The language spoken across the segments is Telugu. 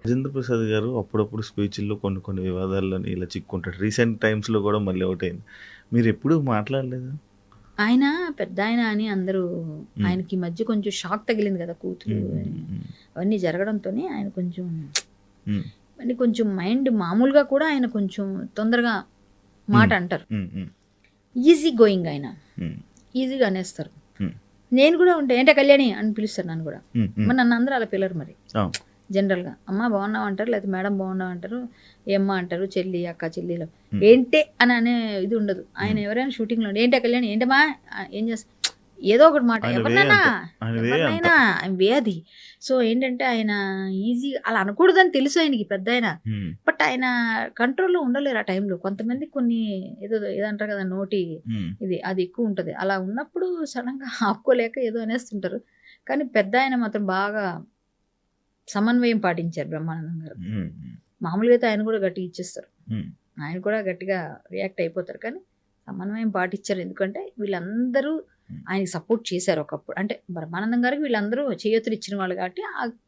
రాజేంద్ర ప్రసాద్ గారు అప్పుడప్పుడు స్పీచ్‌ల్లో కొన్ని కొన్ని వివాదాల్లోని ఇలా చిక్కుంటాడు. రీసెంట్ టైమ్స్‌లో గూడా మళ్ళీ ఒకటయింది. మీరెప్పుడూ మాట్లాడలేదా? ఆయన పెద్దాయన అని అందరూ హ్మ్. ఆయనకి ఈ మధ్య కొంచెం షాక్ తగిలింది కదా! కూతురు హ్మ్. హ్మ్. హ్మ్. అవన్నీ జరగడంతోని ఆయన కొంచెం హ్మ్. అంటే కొంచెం మైండ్ మామూలుగా కూడా ఆయన కొంచెం తొందరగా హ్మ్. మాట అంటారు. హ్మ్. హ్మ్. ఈజీ గోయింగ్ ఆయన. హ్మ్. ఈజీగా అనేస్తారు. హ్మ్. నేను కూడా ఉంటే ఏంటే కళ్యాణి అని పిలుస్తారు నన్ను కూడా. హ్మ్. హ్మ్. మరి నన్ను అందరూ అలా పిలవరు మరి. అవును. జనరల్‌గా అమ్మ బాగున్నావా అంటారు. లేకపోతే మేడం బాగున్నావా అంటారు. ఏమ్మా అంటారు. చెల్లి, అక్క, చెల్లిలు. హ్మ్. ఏంటే అని అనే ఇది ఉండదు. ఆయన హ్మ్. ఎవరైనా షూటింగ్‌లో ఉండి ఏంటే కళ్యాణి ఏంటమ్మా ఏం చేస్తా ఏదో ఒకటి మాట ఆయన వే ఎవరినైనా అంత. ఆయన వే అంత. ఎవరినైనా ఆయన వే అది. సో ఏంటంటే ఆయన ఈజీ అలా అనకూడదని తెలుసు ఆయనకి పెద్దాయన. హ్మ్. బట్ ఆయన కంట్రోల్‌లో ఉండలేరు ఆ టైంలో. కొంతమందికి కొన్ని ఏదంటారు కదా నోటి హ్మ్. అది ఎక్కువ ఉంటది. అలా ఉన్నప్పుడు సడెన్‌గా ఆపుకోలేక ఏదో అనేస్తుంటారు. కానీ పెద్దాయన మాత్రం బాగా సమన్వయం పాటించారు బ్రహ్మానందం గారు. హ్మ్. హ్మ్. మామూలుగా అయితే ఆయన కూడా గట్టిగా ఇచ్చేస్తారు. హ్మ్. ఆయన కూడా గట్టిగా రియాక్ట్ అయిపోతారు. కానీ సమన్వయం పాటించారు. ఎందుకంటే వీళ్ళందరూ హ్మ్. ఆయనకి సపోర్ట్ చేశారు ఒకప్పుడు. అంటే బ్రహ్మానందం గారికి వీళ్ళందరూ చేయూతలు ఇచ్చిన వాళ్ళు కాబట్టి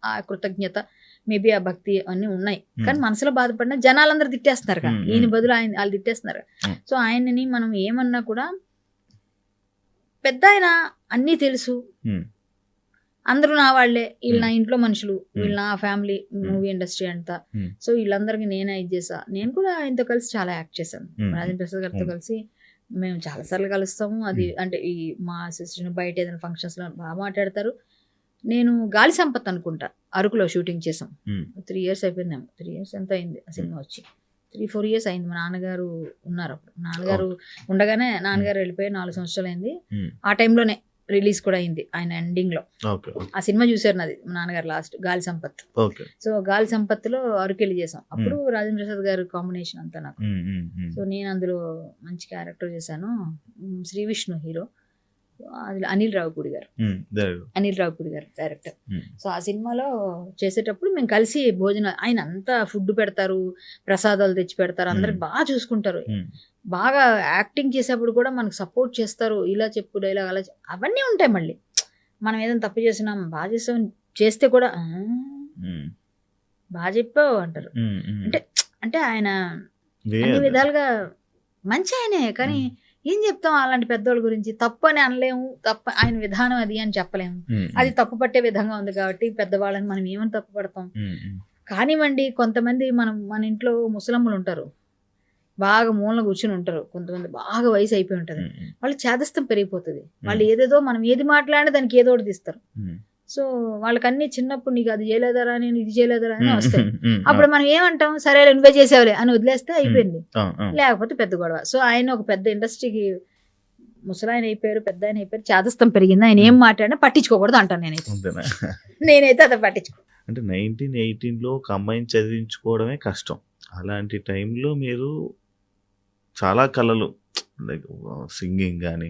ఆ కృతజ్ఞత మేబీ ఆ భక్తి అన్నీ ఉన్నాయి. కానీ హ్మ్. మనసులో బాధపడిన జనాలందరూ తిట్టేస్తున్నారుగా. హ్మ్. ఈయన హ్మ్. బదులు ఆయన ఆళ్ళు తిట్టేస్తున్నారు. హ్మ్. సో ఆయనని మనం ఏమన్నా కూడా పెద్దాయన అన్నీ తెలుసు. హ్మ్. అందరూ నా వాళ్ళే. వీళ్ళు నా హ్మ్. ఇంట్లో మనుషులు. వీళ్ళు హ్మ్. నా ఫ్యామిలీ హ్మ్. మూవీ ఇండస్ట్రీ అంతా. హ్మ్. సో వీళ్ళందరికీ నేనే ఇది చేశా. నేను కూడా ఆయనతో కలిసి చాలా యాక్ట్ చేశాను. హ్మ్. రాజేంద్ర ప్రసాద్ గారితో హ్మ్. కలిసి మేము చాలా సార్లు కలుస్తాము. అది హ్మ్. అంటే ఈ మా అసోసియేషన్ బయట ఏదైనా ఫంక్షన్స్‌లో బాగా మాట్లాడతారు. నేను 'గాలి సంపత్' అనుకుంటా అరకులో షూటింగ్ చేసాం. హ్మ్. 3 ఇయర్స్ అయిపోయిందేమో. 3 ఇయర్స్ ఎంతో అయింది ఆ సినిమా వచ్చి. 3, 4 ఇయర్స్ అయింది. మా నాన్నగారు ఉన్నారప్పుడు. నాన్నగారు ఓకే. ఉండగానే నాన్నగారు వెళ్ళిపోయి 4 సంవత్సరాలయింది. హ్మ్. ఆ టైంలోనే రిలీజ్ కూడా అయింది ఆయన ఎండింగ్‌లో. ఓకే. ఓకే. ఆ సినిమా చూసారు నాది మా నాన్నగారు లాస్ట్ 'గాలి సంపత్.' ఓకే. సో 'గాలి సంపత్‌లో' అరకెళ్ళి చేసాం. హ్మ్. అప్పుడు రాజేంద్ర ప్రసాద్ గారు కాంబినేషన్ అంతా నాకు. హ్మ్. హ్మ్. హ్మ్. సో నేను అందులో మంచి క్యారెక్టర్ చేశాను. శ్రీ విష్ణు హీరో. అందులో అనిల్ రావిపూడి గారు. హ్మ్. అనిల్ రావిపూడి గారు డైరెక్టర్. హ్మ్. సో ఆ సినిమాలో చేసేటప్పుడు మేము కలిసి భోజనాలు ఆయన అంతా ఫుడ్ పెడతారు, ప్రసాదాలు తెచ్చి పెడతారు. అందరికి హ్మ్. బాగా చూసుకుంటారు. హ్మ్. బాగా యాక్టింగ్ చేసేప్పుడు కూడా మనకు సపోర్ట్ చేస్తారు. ఇలా చెప్పు డైలాగ్ అలా అవన్నీ ఉంటాయి మళ్ళీ. మనం ఏదైనా తప్పు చేసినా బాగా చేసావు చేస్తే కూడా హ్మ్. బాగా చెప్పావు అంటారు. హ్మ్. హ్మ్. అంటే అంటే ఆయన వే అన్ని అది. విధాలుగా మంచి ఆయనే. కానీ హ్మ్. ఏం చెప్తాం అలాంటి పెద్దోళ్ళ గురించి? తప్పు అని అనలేము. ఆయన విధానం అది అని చెప్పలేము. హ్మ్. అది హ్మ్. తప్పు పట్టే విధంగా ఉంది కాబట్టి పెద్దవాళ్ళని మనం ఏమని తప్పు పడతాం? హ్మ్. హ్మ్. కానివ్వండి కొంతమంది మన ఇంట్లో ముసలమ్మలుంటారు. బాగా మూలన కూర్చొని ఉంటారు. కొంతమంది బాగా వయసు అయిపోయి ఉంటది. హ్మ్. హ్మ్. వాళ్ళ చేదస్తం పెరిగిపోతది. వాళ్ళు హ్మ్. ఏదేదో మనం ఏది మాట్లాడినా దానికి ఏదో ఒకటి తీస్తారు. హ్మ్. సో, వాళ్ళకన్నీ చిన్నప్పుడు నీకు అది చేయలేదరా నేను ఇది చేయలేదరా అని హ్మ్. వస్తాయి. హ్మ్. అప్పుడు మనం ఏమంటాం? సరేలే నువ్వే చేసావులే అని వదిలేస్తే హ్మ్. అయిపోయింది. ఆ! ఆ! లేకపోతే పెద్ద గొడవ. సో, ఆయన ఒక పెద్ద ఇండస్ట్రీకి ముసలాయన అయిపోయారు, పెద్దాయన అయిపోయారు. చాదస్తం పెరిగింది. ఆయన ఏం మాట్లాడినా పట్టించుకోకూడదు అంటాను నేనైతే. అంతేనా? నేనైతే అది పట్టించుకో. అంటే 1918లో ఒక అమ్మాయిని చదివించుకోవడమే కష్టం. అలాంటి టైంలో మీరు చాలా కళలు లైక్ సింగింగ్ గాని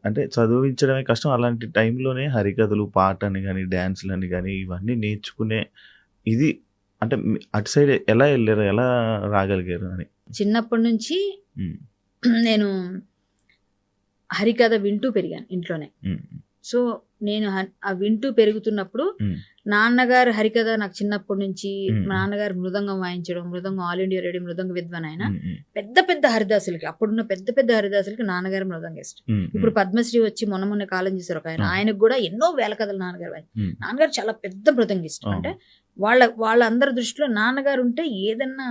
అంటే చదివించడమే కష్టం. అలాంటి టైంలోనే హరికథలు, పాటని గాని, డాన్స్‌లని గాని ఇవన్నీ నేర్చుకునే ఇది అంటే అటు సైడ్ ఎలా ఎళ్లారు? ఎలా రాగలిగారు అని? చిన్నప్పటి నుంచి హ్మ్. నేను హరికథ వింటూ పెరిగాను ఇంట్లోనే. హ్మ్. సో, నేను వింటూ పెరుగుతున్నప్పుడు హ్మ్. నాన్నగారు హరికథ నాకు చిన్నప్పటి నుంచి హ్మ్. మా నాన్నగారు మృదంగం వాయించడం, మృదంగం ఆల్ ఇండియా రేడియో మృదంగ విద్వాన్ ఆయన. హ్మ్. హ్మ్. పెద్ద పెద్ద హరిదాసులకి అప్పుడున్న పెద్ద పెద్ద హరిదాసులకి నాన్నగారు మృదంగిస్ట్. హ్మ్. ఇప్పుడు పద్మశ్రీ వచ్చి మొన్న కాలం చేశారు ఒక ఆయన. ఆ! ఆయనకు కూడా ఎన్నో వేల కథలు నాన్నగారు హ్మ్. నాన్నగారు చాలా పెద్ద మృదంగిస్ట్. అవును. అంటే వాళ్ళందరి దృష్టిలో నాన్నగారు ఉంటే ఏదన్నా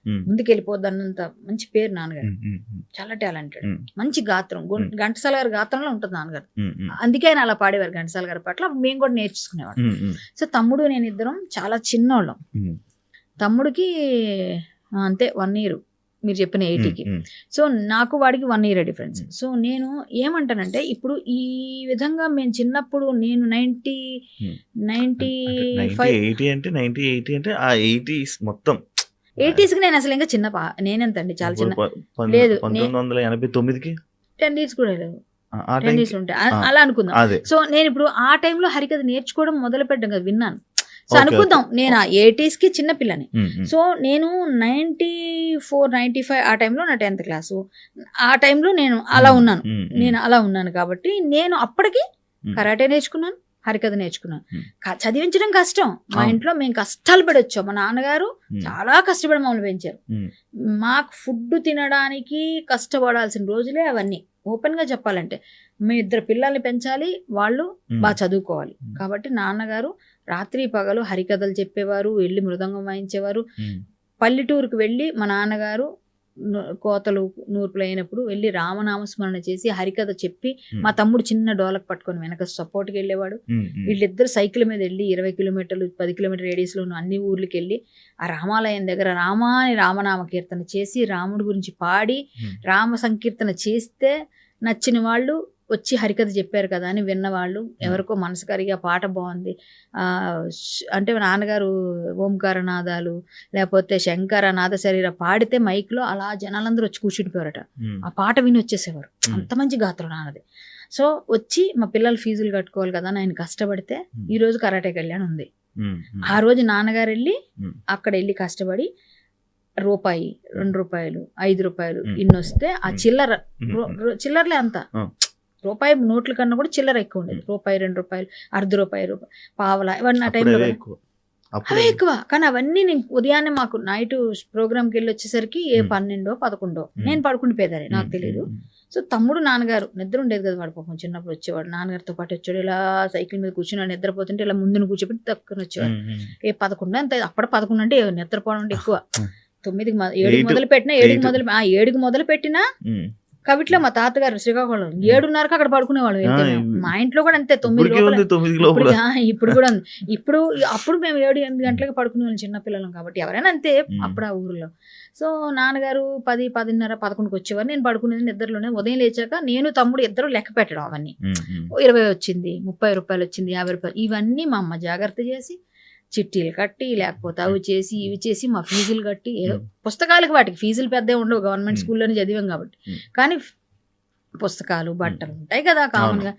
హ్మ్. ముందుకెళ్ళిపోద్దన్నంత మంచి పేరు నాన్నగారు. హ్మ్. హ్మ్. హ్మ్. చాలా టాలెంటెడ్. హ్మ్. మంచి గాత్రం. ఘంటసాల గారి గాత్రంలో ఉంటది నాన్నగారు. హ్మ్. హ్మ్. అందుకే ఆయన అలా పాడేవారు ఘంటసాల గారి పాటలు. అప్పుడు మేము కూడా నేర్చుకునేవాళ్ళం. హ్మ్. హ్మ్. సో, తమ్ముడు నేనిద్దరం చాలా చిన్నోళ్ళం. హ్మ్. తమ్ముడికి అంతే 1 ఇయర్ మీరు చెప్పిన హ్మ్. 80కి. హ్మ్. సో, నాకు వాడికి 1 ఇయర్ డిఫరెన్స్. హ్మ్. సో, నేను ఏమంటానంటే ఇప్పుడు ఈ విధంగా మేము చిన్నప్పుడు నేను హ్మ్. 95 80 అంటే 80 అంటే ఆ 80స్ మొత్తం. 80స్‌కి నేను అసలు ఇంకా నేనెంతండి చాలా ఇప్పుడు చిన్న. లేదు 1989కి 10 ఇయర్స్ కూడా లేవు. ఆ 10 ఇయర్స్ టైంకి ఉంటాయి. ఆ! అలా అనుకుందాం. అదే. సో, నేనిప్పుడు ఆ టైంలో హరికథ నేర్చుకోవడం మొదలుపెట్టాం కదా! విన్నాను. So, okay. ఓకే. అనుకుందాం నేను ఆ 80స్‌కి చిన్న పిల్లని. హ్మ్. హ్మ్. సో, నేను 94, 95 ఆ టైంలో నా 10థ్ క్లాసు. ఆ టైంలో నేను అలా హ్మ్. ఉన్నాను. హ్మ్. హ్మ్. నేను అలా ఉన్నాను కాబట్టి నేను అప్పటికి హ్మ్. కరాటే నేర్చుకున్నాను. హరికథ నేర్చుకున్నాను. Hmm. చదివించడం కష్టం. మా అవును. ఇంట్లో మేము కష్టాలు పడి వచ్చాం. మా నాన్నగారు Hmm. చాలా కష్టపడి మమ్మల్ని పెంచారు. Hmm. మాకు ఫుడ్ తినడానికి కష్టపడాల్సిన రోజులే అవన్నీ. ఓపెన్ గా చెప్పాలంటే మేము 2 పిల్లల్ని పెంచాలి, వాళ్ళు Hmm. బాగా చదువుకోవాలి. Hmm. కాబట్టి నాన్నగారు రాత్రి పగలు హరికథలు చెప్పేవారు, వెళ్ళి మృదంగం వాయించేవారు. Hmm. పల్లెటూరుకు వెళ్ళి మా నాన్నగారు కోతలు నూర్పులు అయినప్పుడు వెళ్ళి రామనామస్మరణ చేసి హరికథ చెప్పి మా తమ్ముడు చిన్న డోలకు పట్టుకొని వెనక సపోర్ట్కి వెళ్ళేవాడు. Hmm. వీళ్ళిద్దరు సైకిల్ మీద వెళ్ళి 20 కిలోమీటర్లు 10 కిలోమీటర్ రేడియస్లో ఉన్న అన్ని ఊర్లకి వెళ్ళి ఆ రామాలయం దగ్గర రామాని రామనామ కీర్తన చేసి రాముడి గురించి పాడి రామ సంకీర్తన చేస్తే నచ్చిన వాళ్ళు వచ్చి హరికథ చెప్పారు కదా అని విన్నవాళ్ళు ఎవరికో మనసు కరిగి ఆ పాట బాగుంది అంటే నాన్నగారు ఓంకారనాదాలు లేకపోతే శంకర నాద శరీర పాడితే మైక్లో అలా జనాలందరూ వచ్చి కూర్చుండిపోయారట. ఆ పాట విని వచ్చేసేవారు. అంత మంచి గాత్రం నాన్నది. సో వచ్చి మా పిల్లలు ఫీజులు కట్టుకోవాలి కదా అని ఆయన కష్టపడితే ఈ రోజు కరాటే కళ్యాణ్ ఉంది. ఆ రోజు నాన్నగారు వెళ్ళి అక్కడ వెళ్ళి కష్టపడి రూపాయి 2 రూపాయలు 5 రూపాయలు ఇన్ని వస్తే ఆ చిల్లరలే అంతా రూపాయి నోట్ల కన్నా కూడా చిల్లర ఎక్కువ ఉండేది. రూపాయి 2 రూపాయలు ₹1.50 పావలా ఇవన్నీ ఆ టైంలో అవే ఎక్కువ. కానీ అవన్నీ నేను ఉదయాన్నే మాకు నైట్ ప్రోగ్రామ్కి వెళ్ళి వచ్చేసరికి 12, 11 నేను పడుకుండిపోయేదాన్ని, నాకు తెలియదు. సో తమ్ముడు నాన్నగారు నిద్ర ఉండేది కదా, వాడు పాపం చిన్నప్పుడు వచ్చేవాడు నాన్నగారితో పాటు వచ్చాడు. ఇలా సైకిల్ మీద కూర్చుని నిద్రపోతుంటే ఇలా ముందును కూర్చోబెట్టి తక్కువ వచ్చేవాడు. 11 అంత అప్పుడు 11 అంటే నిద్రపోవడం అంటే ఎక్కువ. 9కి 7కి మొదలు పెట్టినా 7కి మొదలు పెట్టినా కవిట్లో మా తాతగారు శ్రీకాకుళం 7:30కి అక్కడ పడుకునేవాళ్ళు. మా ఇంట్లో కూడా అంతే 9 లోపల. ఇప్పుడు కూడా ఉంది. అప్పుడు మేము 7-8 గంటలకు పడుకునేవాళ్ళం చిన్నపిల్లలం కాబట్టి. ఎవరైనా అంతే అప్పుడు ఆ ఊరిలో. సో నాన్నగారు 10, 10:30, 11కి వచ్చేవారు. నేను పడుకునేది నిద్రలోనే. ఉదయం లేచాక నేను తమ్ముడు ఇద్దరు లెక్క పెట్టడం అవన్నీ. 20 వచ్చింది, 30 రూపాయలు వచ్చింది, 50 రూపాయలు, ఇవన్నీ మా అమ్మ జాగ్రత్త చేసి చిట్టీలు కట్టి లేకపోతే అవి చేసి ఇవి చేసి మా ఫీజులు కట్టి ఏదో పుస్తకాలకి వాటికి ఫీజులు పెద్ద ఉండవు, గవర్నమెంట్ స్కూల్లోనే చదివాం కాబట్టి. కానీ పుస్తకాలు బట్టలు ఉంటాయి కదా కామన్గా,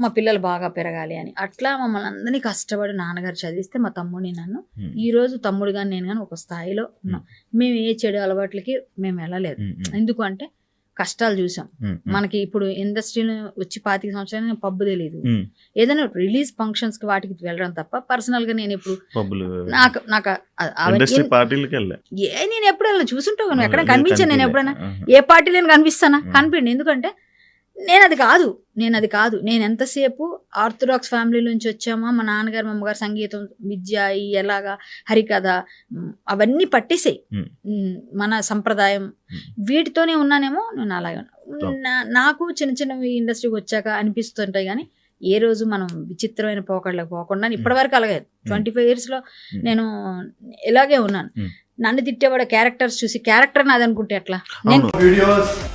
మా పిల్లలు బాగా పెరగాలి అని అట్లా మమ్మల్ని అందరినీ కష్టపడి నాన్నగారు చదివిస్తే మా తమ్ముడిని నన్ను ఈ రోజు తమ్ముడు కానీ నేను కానీ ఒక స్థాయిలో ఉన్నాం. మేము ఏ చెడు అలవాట్లకి మేము వెళ్ళలేదు. ఎందుకంటే కష్టాలు చూసాం. మనకి ఇప్పుడు ఇండస్ట్రీలో వచ్చి 25 సంవత్సరాలు పబ్బు తెలియదు. ఏదైనా రిలీజ్ ఫంక్షన్స్ కి వాటికి వెళ్ళడం తప్ప పర్సనల్ గా నేను ఎప్పుడు నేను ఎప్పుడు వెళ్ళి చూసుంటావు ఎక్కడ కనిపించాను. నేను ఎప్పుడైనా ఏ పార్టీలో కనిపిస్తానా? కనిపించండి. ఎందుకంటే నేను అది కాదు. నేను ఎంతసేపు ఆర్థడాక్స్ ఫ్యామిలీ నుంచి వచ్చామా, మా నాన్నగారు మా అమ్మగారు సంగీతం విద్య ఎలాగా హరికథ అవన్నీ పట్టేసాయి. మన సంప్రదాయం వీటితోనే ఉన్నానేమో. నేను అలాగే నాకు చిన్న చిన్నవి ఇండస్ట్రీకి వచ్చాక అనిపిస్తుంటాయి. కానీ ఏ రోజు మనం విచిత్రమైన పోకళ్ళకి పోకుండా ఇప్పటివరకు అలాగే 25 years లో నేను ఇలాగే ఉన్నాను. నన్ను తిట్టేవాడు క్యారెక్టర్స్ చూసి క్యారెక్టర్ నాది అనుకుంటే ఎట్లా?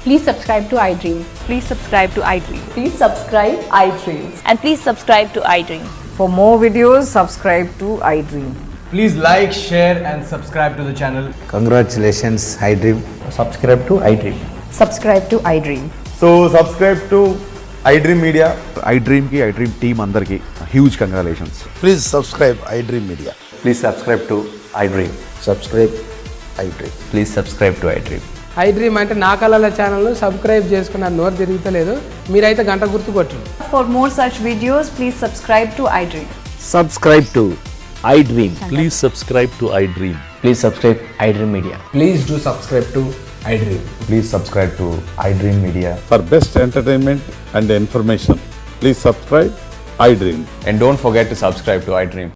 Please subscribe to iDream. Please subscribe to iDream. Please subscribe iDream. And please subscribe to iDream. For more videos, subscribe to iDream. Please like, share and subscribe to the channel. Congratulations, iDream. Subscribe to iDream. Subscribe to iDream. So subscribe to iDream Media. iDream ki iDream team andarki huge congratulations. Please subscribe iDream Media. Please subscribe to iDream. Subscribe iDream. Please subscribe to iDream. iDream అంటే నా కళల ఛానల్ను సబ్స్క్రైబ్ చేసుకున్న నోరు తిరుగుతలేదు. మీరైతే గంట గుర్తు కొట్టండి. For more such videos, please subscribe to iDream. Subscribe to iDream. Please subscribe to iDream. Please subscribe iDream Media. Please do subscribe to iDream. Please subscribe to iDream Media. For best entertainment and information, please subscribe iDream. And don't forget to subscribe to iDream.